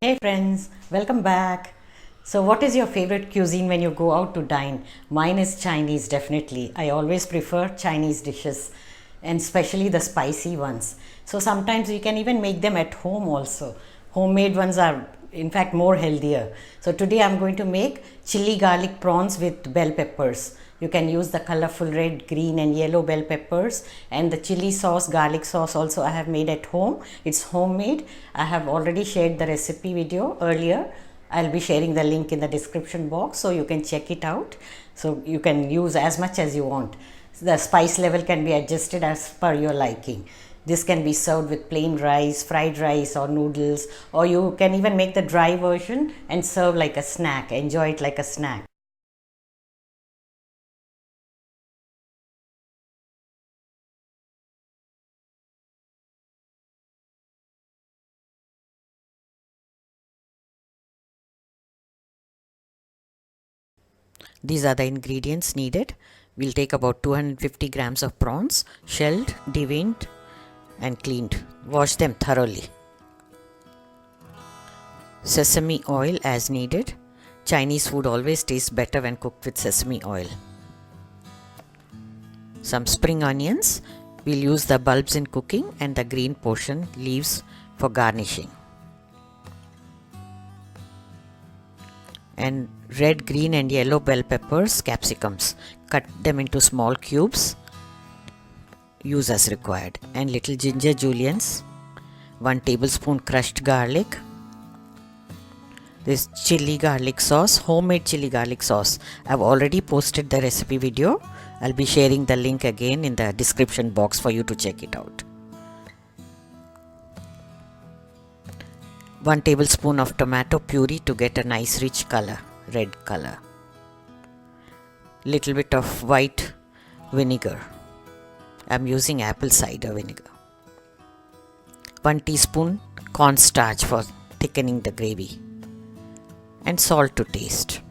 Hey friends, welcome back. So, what is your favorite cuisine when you go out to dine? Mine is Chinese, definitely. I always prefer Chinese dishes and especially the spicy ones. So, sometimes you can even make them at home also. Homemade ones are, in fact, more healthier. So, today I'm going to make chili garlic prawns with bell peppers. You can use the colorful red, green, and yellow bell peppers, and the chili sauce, garlic sauce also I have made at home. It's homemade. I have already shared the recipe video earlier. I'll be sharing the link in the description box so you can check it out. So you can use as much as you want. The spice level can be adjusted as per your liking. This can be served with plain rice, fried rice, or noodles, or you can even make the dry version and serve like a snack. Enjoy it like a snack. These are the ingredients needed. We'll take about 250 grams of prawns, shelled, deveined, and cleaned. Wash them thoroughly. Sesame oil as needed. Chinese food always tastes better when cooked with sesame oil. Some spring onions. We'll use the bulbs in cooking and the green portion leaves for garnishing. And red, green, and yellow bell peppers, capsicums. Cut them into small cubes. Use as required. And little ginger juliennes. 1 tablespoon crushed garlic. This chili garlic sauce, homemade chili garlic sauce. I've already posted the recipe video. I'll be sharing the link again in the description box for you to check it out. 1 tablespoon of tomato puree to get a nice rich color, red color. Little bit of white vinegar. I'm using apple cider vinegar. 1 teaspoon cornstarch for thickening the gravy. And salt to taste.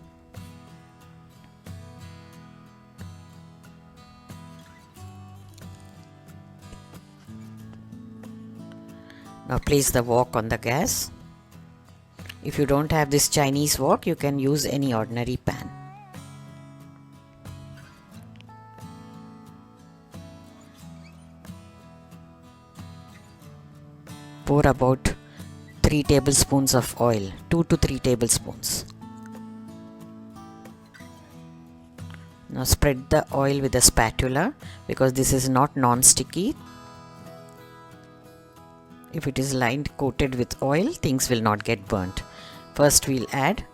Now place the wok on the gas. If you don't have this Chinese wok, you can use any ordinary pan. Pour about 3 tablespoons of oil, 2 to 3 tablespoons. Now spread the oil with a spatula because this is not non-sticky. If it is lined coated with oil, things will not get burnt. First we'll add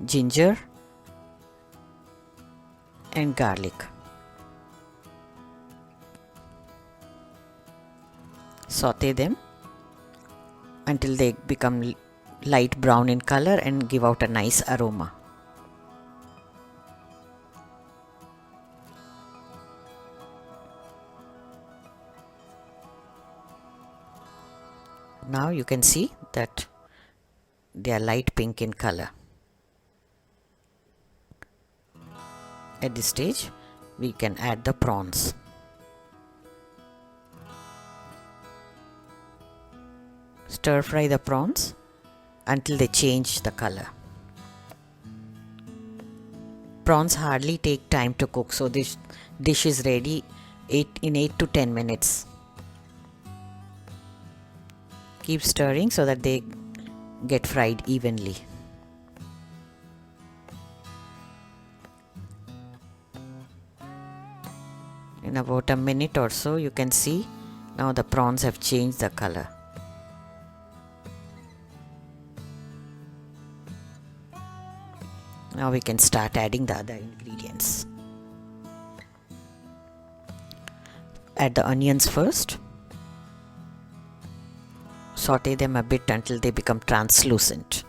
ginger and garlic. Saute them until they become light brown in color and give out a nice aroma. Now you can see that they are light pink in color. At this stage, we can add the prawns. Stir fry the prawns until they change the color. Prawns hardly take time to cook, so this dish is ready in 8 to 10 minutes. Keep stirring so that they get fried evenly. In about a minute or so, you can see now the prawns have changed the color. Now we can start adding the other ingredients. Add the onions first. Saute them a bit until they become translucent.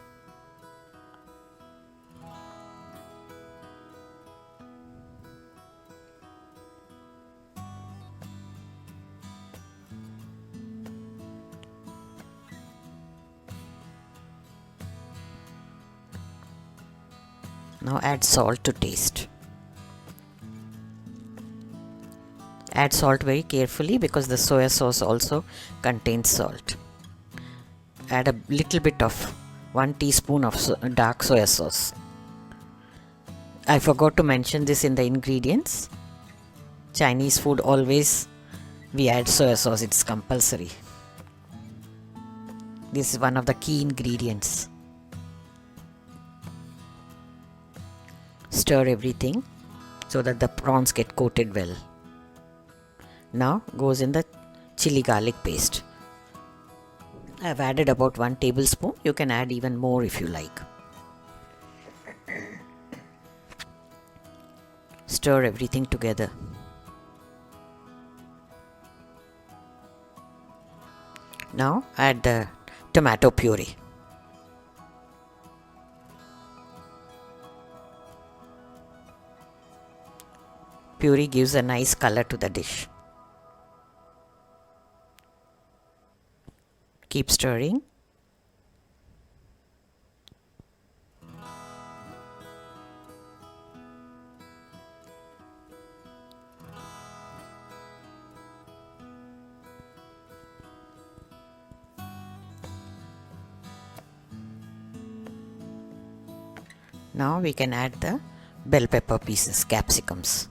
Now add salt to taste. Add salt very carefully because the soya sauce also contains salt. Add a little bit of 1 teaspoon of dark soya sauce. I forgot to mention this in the ingredients. Chinese food always we add soya sauce, it's compulsory. This is one of the key ingredients. Stir everything so that the prawns get coated well. Now goes in the chili garlic paste. I have added about 1 tablespoon. You can add even more if you like. Stir everything together. Now add the tomato puree. Puree gives a nice color to the dish. Keep stirring. Now we can add the bell pepper pieces, capsicums.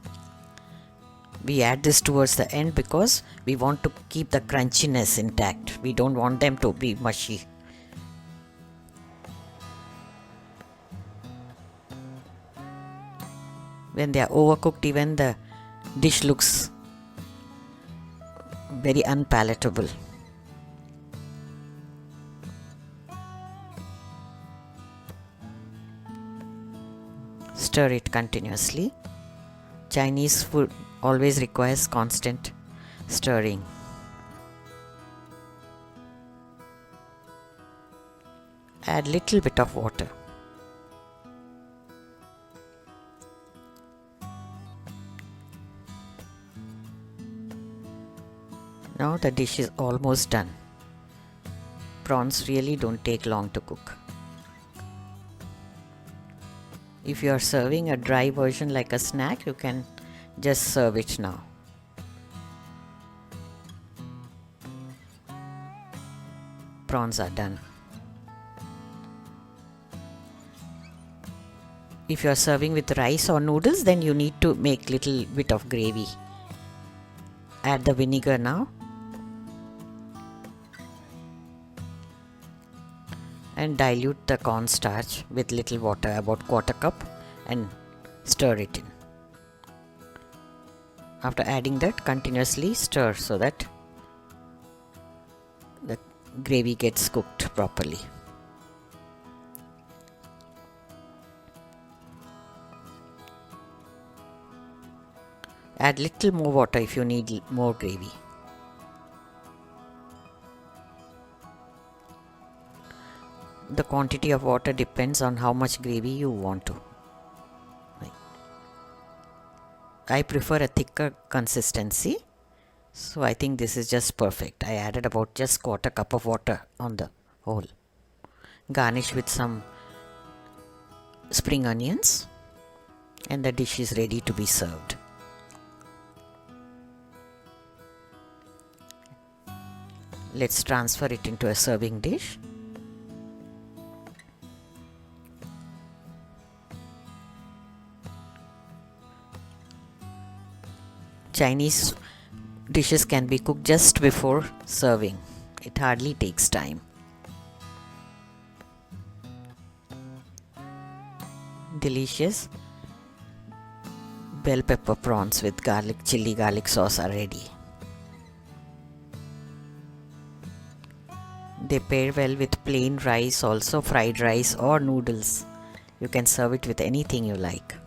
We add this towards the end because we want to keep the crunchiness intact. We don't want them to be mushy. When they are overcooked, even the dish looks very unpalatable. Stir it continuously. Chinese food always requires constant stirring. Add little bit of water. Now the dish is almost done. Prawns really don't take long to cook. If you are serving a dry version like a snack, you can just serve it now. Prawns are done. If you are serving with rice or noodles, then you need to make little bit of gravy. Add the vinegar now. And dilute the cornstarch with little water, about 1/4 cup, and stir it in. After adding that, continuously stir so that the gravy gets cooked properly. Add little more water if you need more gravy. The quantity of water depends on how much gravy you want to. I prefer a thicker consistency, so I think this is just perfect. I added about just 1/4 cup of water on the whole. Garnish with some spring onions, and the dish is ready to be served. Let's transfer it into a serving dish. Chinese dishes can be cooked just before serving. It hardly takes time. Delicious bell pepper prawns with chili garlic sauce are ready. They pair well with plain rice, also fried rice or noodles. You can serve it with anything you like.